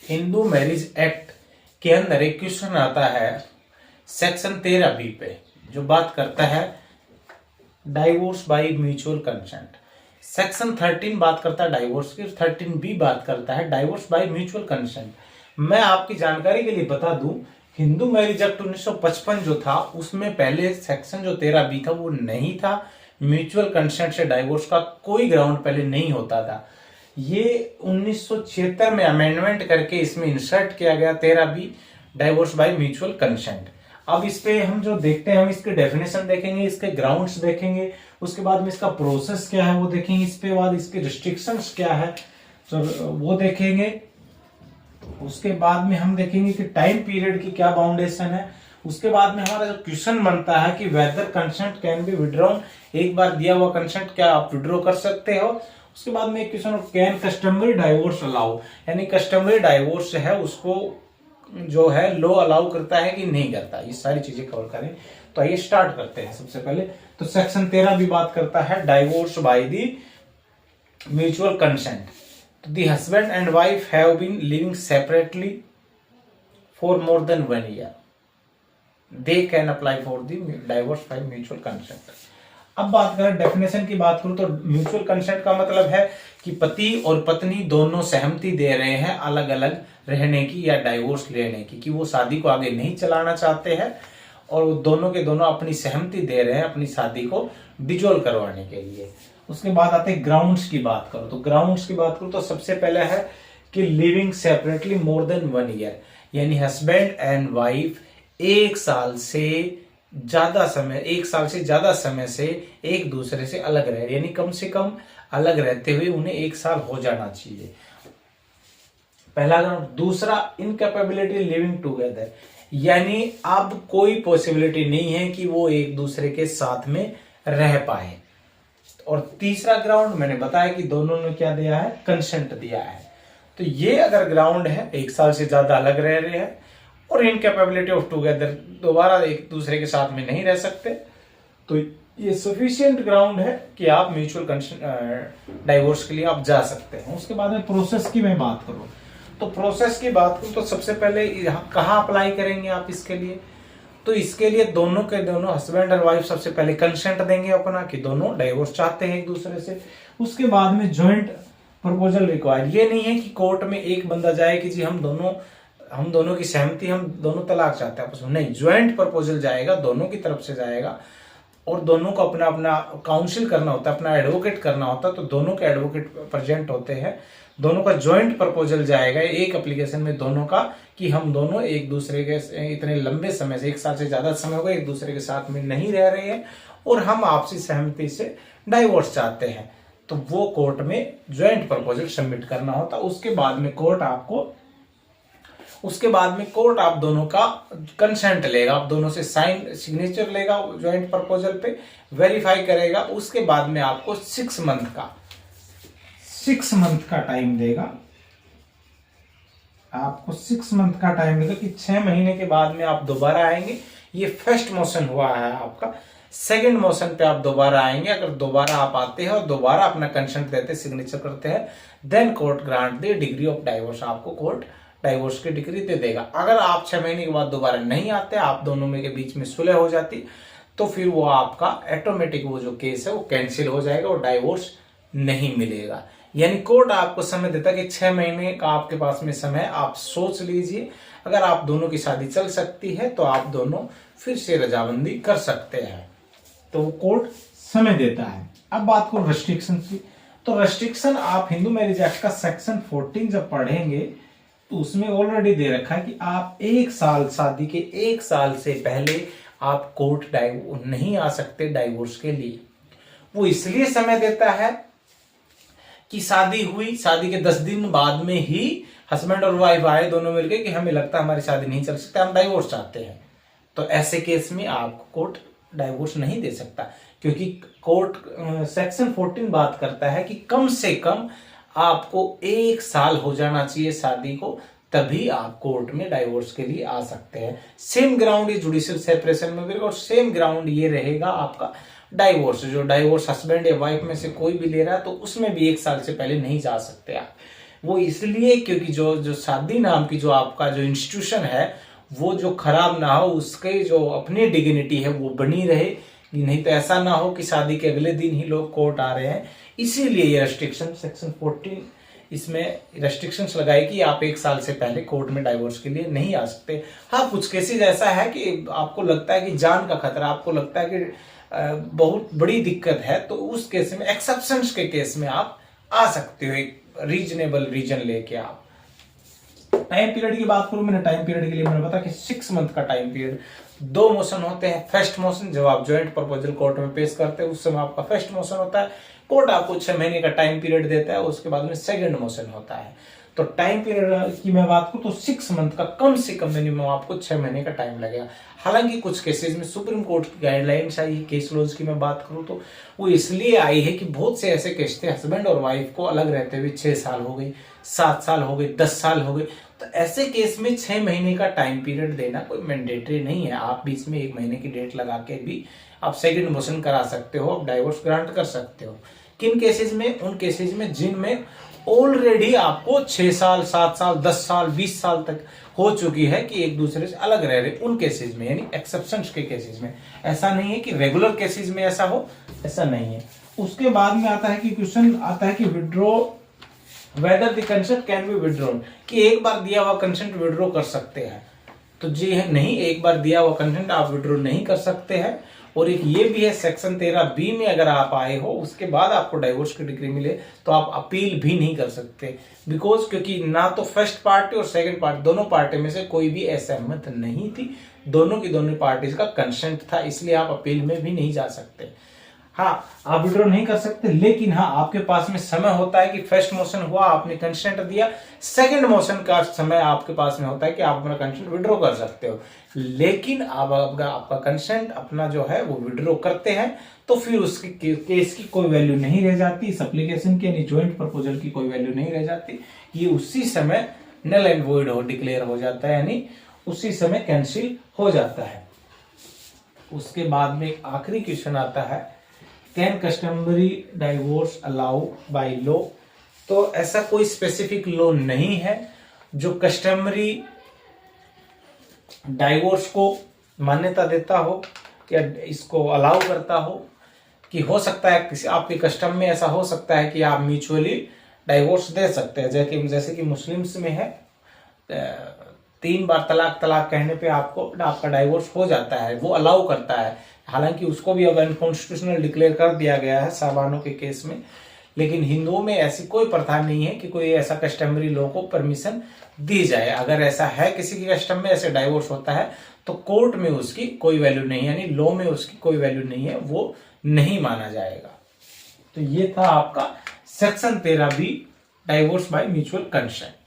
Hindu marriage act के अंदर एक क्वेश्चन आता है सेक्शन 13B पे, जो बात करता है divorce by mutual consent. Section 13 बात करता है डाइवोर्स की, 13B बात करता है डाइवोर्स बाय म्यूचुअल कंसेंट। मैं आपकी जानकारी के लिए बता दूं, हिंदू मैरिज एक्ट 1955 जो था उसमें पहले सेक्शन जो 13B था वो नहीं था। म्यूचुअल कंसेंट से डाइवोर्स का कोई ग्राउंड पहले नहीं होता था। ये 1976 में अमेंडमेंट करके इसमें इंसर्ट किया गया 13B, divorce by mutual consent. अब इस पे हम जो देखते हैं, हम इसके डेफिनेशन देखेंगे, इसके ग्राउंड्स देखेंगे, उसके बाद में इसका प्रोसेस क्या है वो देखेंगे, इसके बाद इसके रिस्ट्रिक्शंस क्या है तो वो देखेंगे। उसके बाद में हम देखेंगे कि टाइम पीरियड की क्या बाउंडेशन है। उसके बाद में हमारा जो क्वेश्चन बनता है कि whether consent can be withdrawn, एक बार दिया हुआ कंसेंट क्या आप विड्रॉ कर सकते हो। उसके बाद में एक question can customary divorce allow, यानी कस्टमरी डाइवोर्स है उसको जो है लो अलाउ करता है कि नहीं करता, ये सारी चीजें कवर करें। तो आइए स्टार्ट करते हैं। सबसे पहले तो सेक्शन 13 भी बात करता है divorce by the mutual consent. तो the husband and wife have been living separately for more than 1 year, they can apply for the divorce by mutual consent. अब बात करें डेफिनेशन की बात करूं तो म्यूचुअल कंसेंट का मतलब है कि पति और पत्नी दोनों सहमति दे रहे हैं अलग अलग रहने की या डाइवोर्स लेने की, कि वो शादी को आगे नहीं चलाना चाहते हैं और दोनों के दोनों अपनी सहमति दे रहे हैं अपनी शादी को डिजोल्व करवाने के लिए। उसके बाद आते हैं ग्राउंड्स की बात करो तो ग्राउंड्स की बात करूं तो सबसे पहले है कि लिविंग सेपरेटली मोर देन 1 ईयर, यानी हस्बैंड एंड वाइफ एक साल से ज्यादा समय से एक दूसरे से अलग रह रहे, यानी कम से कम अलग रहते हुए उन्हें 1 साल हो जाना चाहिए, पहला ग्राउंड। दूसरा इनकैपेबिलिटी लिविंग टुगेदर, यानी अब कोई पॉसिबिलिटी नहीं है कि वो एक दूसरे के साथ में रह पाए। और तीसरा ग्राउंड मैंने बताया कि दोनों ने क्या दिया है, कंसेंट दिया है। तो ये अगर ग्राउंड है 1 साल से ज्यादा अलग रह रहे हैं और इनकैपेबिलिटी ऑफ टुगेदर, दोबारा एक दूसरे के साथ में नहीं रह सकते, तो ये सफिशिएंट ग्राउंड है कि आप म्यूचुअल डाइवोर्स के लिए आप जा सकते हैं। उसके बाद में प्रोसेस की मैं बात करूं तो प्रोसेस की बात करूं तो सबसे पहले कहाँ अप्लाई करेंगे आप इसके लिए, तो इसके लिए दोनों के दोनों हस्बैंड और वाइफ सबसे पहले कंसेंट देंगे अपना कि दोनों डाइवोर्स चाहते हैं एक दूसरे से। उसके बाद में ज्वाइंट प्रपोजल रिक्वायर्ड, ये नहीं है कि कोर्ट में एक बंदा जाए कि जी हम दोनों की सहमति, हम दोनों तलाक चाहते हैं आपस में, नहीं, ज्वाइंट प्रपोजल जाएगा, दोनों की तरफ से जाएगा और दोनों को अपना अपना काउंसिल करना होता है, अपना एडवोकेट करना होता है, तो दोनों के एडवोकेट प्रेजेंट होते हैं, दोनों का ज्वाइंट प्रपोजल जाएगा एक एप्लीकेशन में दोनों का कि हम दोनों एक दूसरे के इतने लंबे समय से 1 साल से ज्यादा समय हो गया एक दूसरे के साथ में नहीं रह रहे हैं और हम आपसी सहमति से डाइवोर्स चाहते हैं, तो वो कोर्ट में ज्वाइंट प्रपोजल सबमिट करना होता है। उसके बाद में कोर्ट आप दोनों का कंसेंट लेगा, आप दोनों से सिग्नेचर लेगा ज्वाइंट प्रपोजल पे, वेरीफाई करेगा। उसके बाद में आपको 6 मंथ का टाइम देगा, आपको 6 मंथ का टाइम देगा कि 6 महीने के बाद में आप दोबारा आएंगे। ये फर्स्ट मोशन हुआ है आपका, सेकंड मोशन पे आप दोबारा आएंगे। अगर दोबारा आप आते हैं और दोबारा अपना कंसेंट देते हैं, सिग्नेचर करते हैं, then court grant the decree of divorce, आपको कोर्ट डाइवोर्स की डिग्री दे देगा। अगर आप 6 महीने के बाद दोबारा नहीं आते, आप दोनों में के बीच में सुलह हो जाती, तो फिर वो आपका ऑटोमेटिक वो जो केस है वो कैंसिल हो जाएगा और डाइवोर्स नहीं मिलेगा। यानी कोर्ट आपको समय देता है कि 6 महीने का आपके पास में समय, आप सोच लीजिए, अगर आप दोनों की शादी चल सकती है तो आप दोनों फिर से रजामंदी कर सकते हैं, तो वो कोर्ट समय देता है। अब बात करो रेस्ट्रिक्शन की, तो रेस्ट्रिक्शन आप हिंदू मैरिज एक्ट का सेक्शन 14 जब पढ़ेंगे तो उसमें ऑलरेडी दे रखा है कि आप 1 साल, शादी के 1 साल से पहले आप कोर्ट नहीं आ सकते डाइवोर्स के लिए। वो इसलिए समय देता है कि शादी हुई, शादी के 10 दिन बाद में ही हस्बैंड और वाइफ आए दोनों मिलकर कि हमें लगता है हमारी शादी नहीं चल सकती, हम डाइवोर्स चाहते हैं, तो ऐसे केस में आपको कोर्ट डाइवोर्स नहीं दे सकता, क्योंकि कोर्ट सेक्शन 14 बात करता है कि कम से कम आपको 1 साल हो जाना चाहिए शादी को, तभी आप कोर्ट में डाइवोर्स के लिए आ सकते हैं। सेम ग्राउंड ये जुडिशियल सेपरेशन में भी रहेगा और सेम ग्राउंड ये रहेगा आपका डाइवोर्स, जो डाइवोर्स हस्बैंड या वाइफ में से कोई भी ले रहा है तो उसमें भी 1 साल से पहले नहीं जा सकते आप। वो इसलिए क्योंकि जो जो शादी नाम की जो आपका जो इंस्टीट्यूशन है वो जो खराब ना हो, उसके जो अपनी डिग्निटी है वो बनी रहे, नहीं तो ऐसा ना हो कि शादी के अगले दिन ही लोग कोर्ट आ रहे हैं। इसीलिए ये रेस्ट्रिक्शन सेक्शन 14 इसमें रेस्ट्रिक्शंस लगाई कि आप 1 साल से पहले कोर्ट में डाइवोर्स के लिए नहीं आ सकते। हाँ, कुछ केसेस ऐसा है कि आपको लगता है कि जान का खतरा, आपको लगता है कि बहुत बड़ी दिक्कत है, तो उस केस में एक्सेप्शंस के केस में आप आ सकते हो, एक रीजनेबल रीजन लेके। आप टाइम पीरियड की बात करूं, मैंने टाइम पीरियड के लिए मैंने बताया कि 6 मंथ का टाइम पीरियड। 2 मोशन होते हैं। फर्स्ट मोशन जब आप ज्वाइंट प्रपोजल कोर्ट में पेश करते हैं उस समय आपका फर्स्ट मोशन होता है, कोर्ट आपको 6 महीने का टाइम पीरियड देता है। उसके बाद में सेकंड मोशन होता है। तो टाइम पीरियड की मैं बात करूं तो 6 मंथ का कम से कम मिनिमम आपको 6 महीने का टाइम लगेगा। हालांकि कुछ केसेस में सुप्रीम कोर्ट की गाइडलाइंस आई, केस लॉज की मैं बात करूं तो वो इसलिए आई है कि बहुत से ऐसे केस थे हस्बैंड और वाइफ को अलग रहते हुए 6 साल हो गई, 7 साल हो गए, 10 साल हो गए। तो ऐसे केस में 6 महीने का टाइम पीरियड देना कोई मैंडेटरी नहीं है। आप बीच में 1 महीने की डेट लगा के भी आप सेकंड मोशन करा सकते हो, आप डाइवोर्स ग्रांट कर सकते हो। किन केसेस में? उन केसेस में जिनमें ऑलरेडी आपको 6 साल, 7 साल, 10 साल, 20 साल तक हो चुकी है कि एक दूसरे से अलग रह रहे, उन केसेस में, यानी एक्सेप्शंस के केसेस में। ऐसा नहीं है कि रेगुलर केसेस में ऐसा हो, ऐसा नहीं है। उसके बाद में आता है कि क्वेश्चन आता है कि withdraw whether the consent can be withdrawn, कि एक बार दिया हुआ कंसेंट विड्रॉ कर सकते हैं। तो जी है नहीं, एक बार दिया हुआ कंसेंट आप विड्रॉ नहीं कर सकते हैं। और एक ये भी है सेक्शन 13B में अगर आप आए हो उसके बाद आपको डाइवोर्स की डिग्री मिले तो आप अपील भी नहीं कर सकते, बिकॉज क्योंकि ना तो फर्स्ट पार्टी और सेकंड पार्टी दोनों पार्टी में से कोई भी असहमत नहीं थी, दोनों की दोनों पार्टीज का कंसेंट था, इसलिए आप अपील में भी नहीं जा सकते। हाँ, आप विड्रॉ नहीं कर सकते, लेकिन हाँ आपके पास में समय होता है कि फर्स्ट मोशन हुआ, आपने कंसेंट दिया, सेकंड मोशन का समय आपके पास में होता है कि आप अपना कंसेंट विड्रॉ कर सकते हो। लेकिन अब आपका कंसेंट अपना जो है वो विड्रॉ करते हैं तो फिर उसकी केस की कोई वैल्यू नहीं रह जाती, इस एप्लीकेशन की यानी ज्वाइंट प्रपोजल की कोई वैल्यू नहीं रह जाती। ये उसी समय नल एंड वॉइड हो डिक्लेयर हो जाता है, यानी उसी समय कैंसिल हो जाता है। उसके बाद में एक आखिरी क्वेश्चन आता है, can customary divorce allow by law. तो ऐसा कोई स्पेसिफिक लॉ नहीं है जो कस्टमरी डाइवोर्स को मान्यता देता हो या इसको अलाउ करता हो। कि हो सकता है किसी आपके कस्टम में ऐसा हो सकता है कि आप म्यूचुअली डाइवोर्स दे सकते हैं, जैसे कि मुस्लिम्स में है 3 बार तलाक कहने पे आपका डाइवोर्स हो जाता है, वो अलाउ करता है। हालांकि उसको भी अब अनकॉन्स्टिट्यूशनल डिक्लेयर कर दिया गया है साबानों के केस में। लेकिन हिंदुओं में ऐसी कोई प्रथा नहीं है कि कोई ऐसा कस्टमरी लॉ को परमिशन दी जाए। अगर ऐसा है किसी के कस्टम में ऐसे डाइवोर्स होता है तो कोर्ट में उसकी कोई वैल्यू नहीं है, यानी लॉ में उसकी कोई वैल्यू नहीं है, वो नहीं माना जाएगा। तो ये था आपका section 13B divorce by mutual consent.